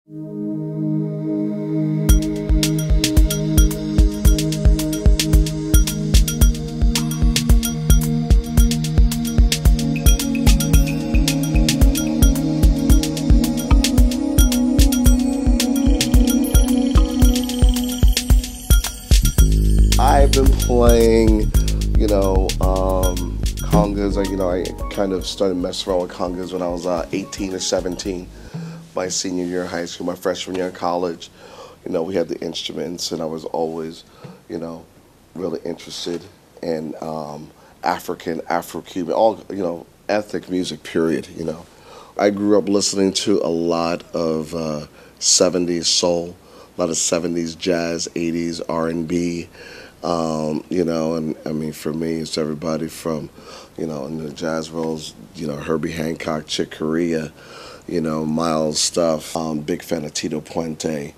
I've been playing, congas. I kind of started messing around with congas when I was 18 or 17, my senior year of high school, my freshman year in college. We had the instruments, and I was always, really interested in African, Afro-Cuban, all, ethnic music, period, I grew up listening to a lot of 70s soul, a lot of 70s jazz, 80s R&B. And I mean, for me, it's everybody from, in the jazz world, Herbie Hancock, Chick Corea, Miles Stuff. Big fan of Tito Puente.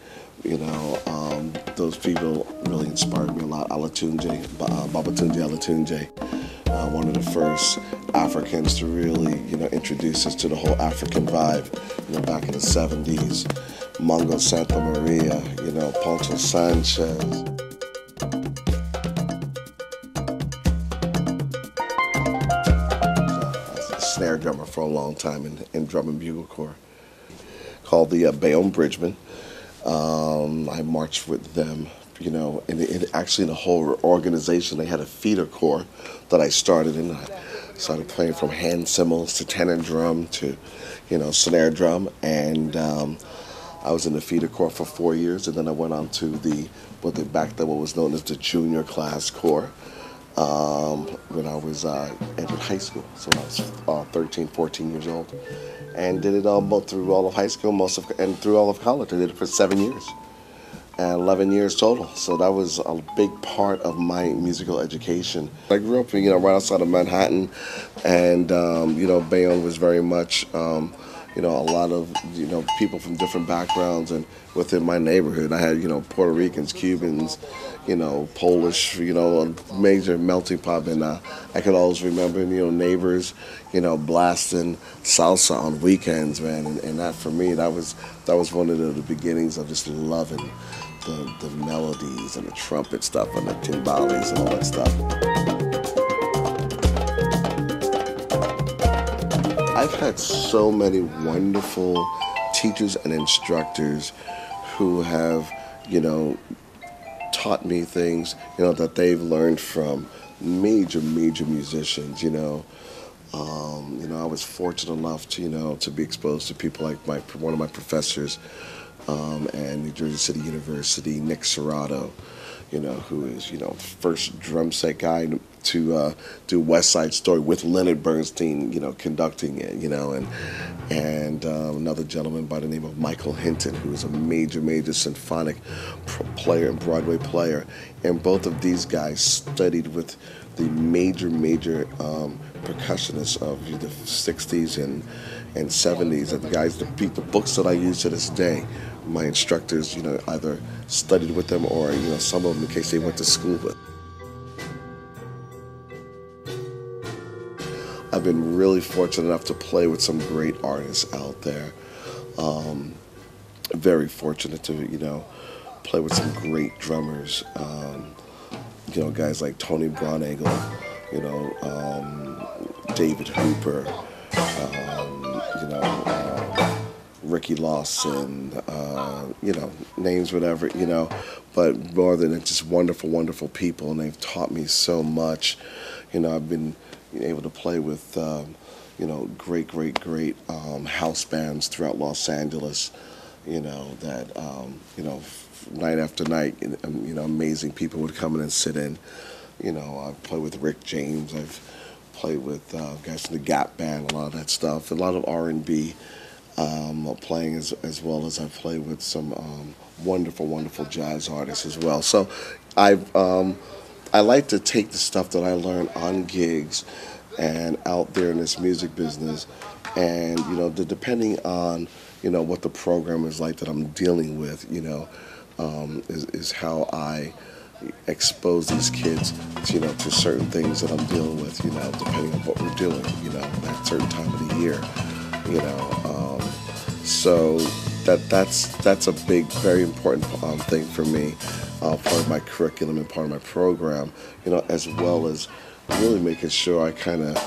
Those people really inspired me a lot. Alatunji, Babatunde Alatunji, one of the first Africans to really, introduce us to the whole African vibe, back in the 70s. Mongo Santa Maria, Poncho Sanchez. Snare drummer for a long time in drum and bugle corps, called the Bayonne Bridgemen. I marched with them, and actually in the whole organization, they had a feeder corps that I started in. I started playing from hand cymbals to tenor drum to, snare drum, and I was in the feeder corps for 4 years, and then I went on to what was known as the junior class corps. When I was entered high school, so I was 13, 14 years old, and did it through all of high school, and through all of college. I did it for 7 years, and 11 years total. So that was a big part of my musical education. I grew up, right outside of Manhattan, and Bayonne was very much, a lot of people from different backgrounds, and within my neighborhood, I had Puerto Ricans, Cubans, Polish, a major melting pot, and I could always remember, neighbors, blasting salsa on weekends, man, and that for me, that was one of the beginnings of just loving the melodies and the trumpet stuff and the timbales and all that stuff. I've had so many wonderful teachers and instructors who have, taught me things, that they've learned from major musicians, I was fortunate enough to be exposed to people like one of my professors at New Jersey City University, Nick Serrato, who is, first drum set guy to do West Side Story with Leonard Bernstein, conducting it, and another gentleman by the name of Michael Hinton, who is a major symphonic player and Broadway player. And both of these guys studied with the major percussionists of the 60s and 70s, and the guys that beat the books that I use to this day. My instructors, either studied with them or, some of them in case they went to school with. I've been really fortunate enough to play with some great artists out there. Very fortunate to, play with some great drummers. Guys like Tony Braunagel, David Hooper, Ricky Lawson, names, whatever, but more than just wonderful people, and they've taught me so much. I've been able to play with, great house bands throughout Los Angeles, that, night after night, amazing people would come in and sit in. I've played with Rick James, I've played with guys from the Gap Band, a lot of that stuff, a lot of R&B. Playing as well as I've played with some wonderful jazz artists as well. So I like to take the stuff that I learned on gigs and out there in this music business, and depending on what the program is like that I'm dealing with, is how I expose these kids to certain things that I'm dealing with, depending on what we're doing, at a certain time of the year, So that's a big, very important thing for me, part of my curriculum and part of my program, as well as really making sure I kind of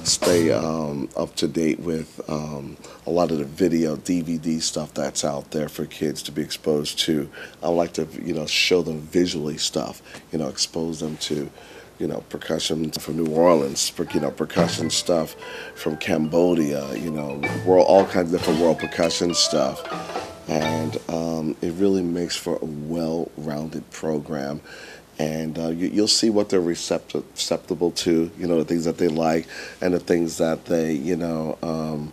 stay up to date with a lot of the video DVD stuff that's out there for kids to be exposed to. I like to show them visually stuff, expose them to percussion from New Orleans, percussion stuff from Cambodia, world, all kinds of different world percussion stuff. And it really makes for a well-rounded program. And you'll see what they're receptible to, the things that they like and the things that they, don't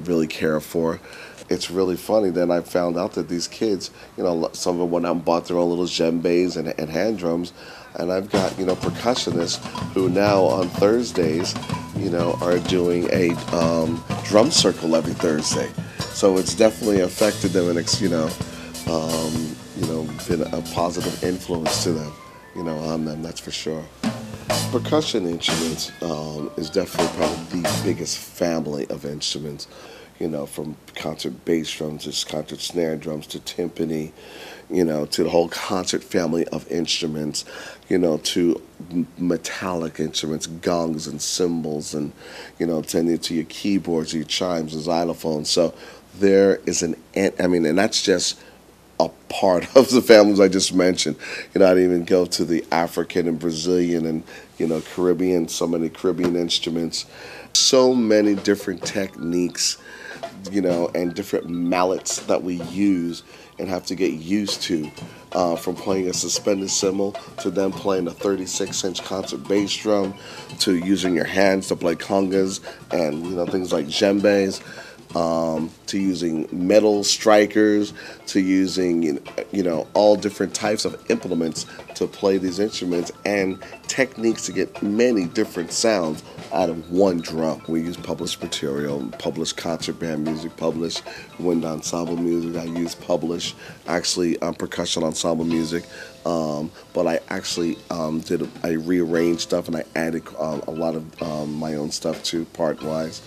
really care for. It's really funny that I found out that these kids, some of them went out and bought their own little djembes and hand drums. And I've got, percussionists who now on Thursdays, are doing a drum circle every Thursday. So it's definitely affected them and, been a positive influence to them, on them, that's for sure. Percussion instruments is definitely probably the biggest family of instruments, from concert bass drums to concert snare drums to timpani, to the whole concert family of instruments, to metallic instruments, gongs and cymbals, and, tending to your keyboards, your chimes, and xylophones. So there is and that's just a part of the families I just mentioned. I didn't even go to the African and Brazilian and, Caribbean, so many Caribbean instruments, so many different techniques, and different mallets that we use and have to get used to, from playing a suspended cymbal to then playing a 36-inch concert bass drum to using your hands to play congas and, things like djembes. To using metal strikers, to using all different types of implements to play these instruments, and techniques to get many different sounds out of one drum. We use published material, published concert band music, published wind ensemble music. I use published actually percussion ensemble music, but I actually I rearranged stuff and I added a lot of my own stuff too, part wise.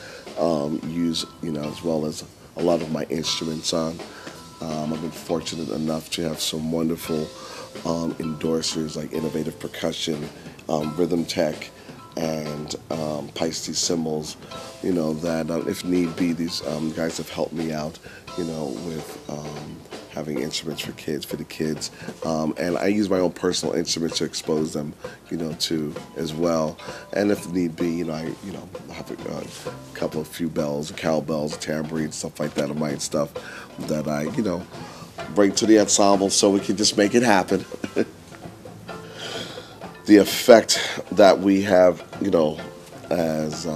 Use as well as a lot of my instruments on. I've been fortunate enough to have some wonderful endorsers like Innovative Percussion, Rhythm Tech, and Pisces Cymbals. That if need be, these guys have helped me out. With having instruments for the kids, and I use my own personal instruments to expose them, to as well. And if need be, I have a couple of few bells, cowbells, tambourines, stuff like that of my stuff that I, bring to the ensemble so we can just make it happen. The effect that we have, as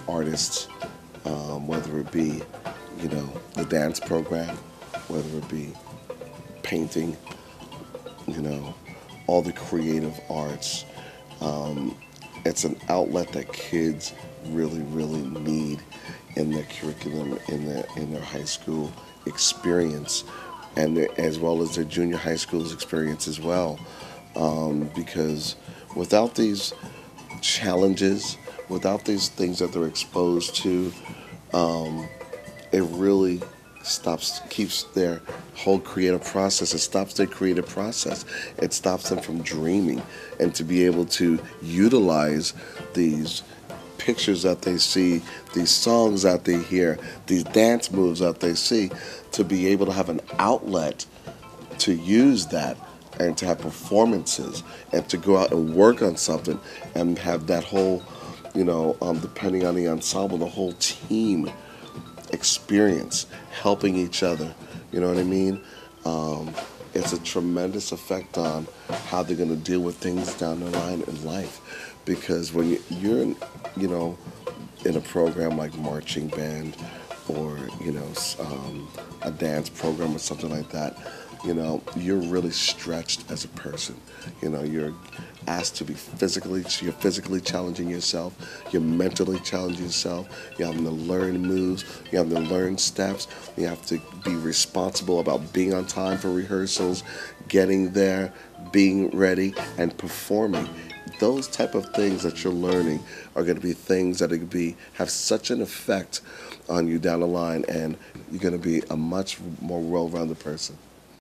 artists, whether it be, the dance program, whether it be painting, all the creative arts. It's an outlet that kids really, really need in their curriculum, in their high school experience, and as well as their junior high school's experience as well. Because without these challenges, without these things that they're exposed to, it really keeps their whole creative process. It stops their creative process. It stops them from dreaming, and to be able to utilize these pictures that they see, these songs that they hear, these dance moves that they see, to be able to have an outlet to use that and to have performances and to go out and work on something and have that whole, depending on the ensemble, the whole team experience, helping each other, you know what I mean? It's a tremendous effect on how they're going to deal with things down the line in life. Because when you're in a program like marching band or, a dance program or something like that, you're really stretched as a person. You're asked to be you're physically challenging yourself, you're mentally challenging yourself, you have to learn moves, you have to learn steps, you have to be responsible about being on time for rehearsals, getting there, being ready, and performing. those type of things that you're learning are going to be things that are going to have such an effect on you down the line, and you're going to be a much more well-rounded person.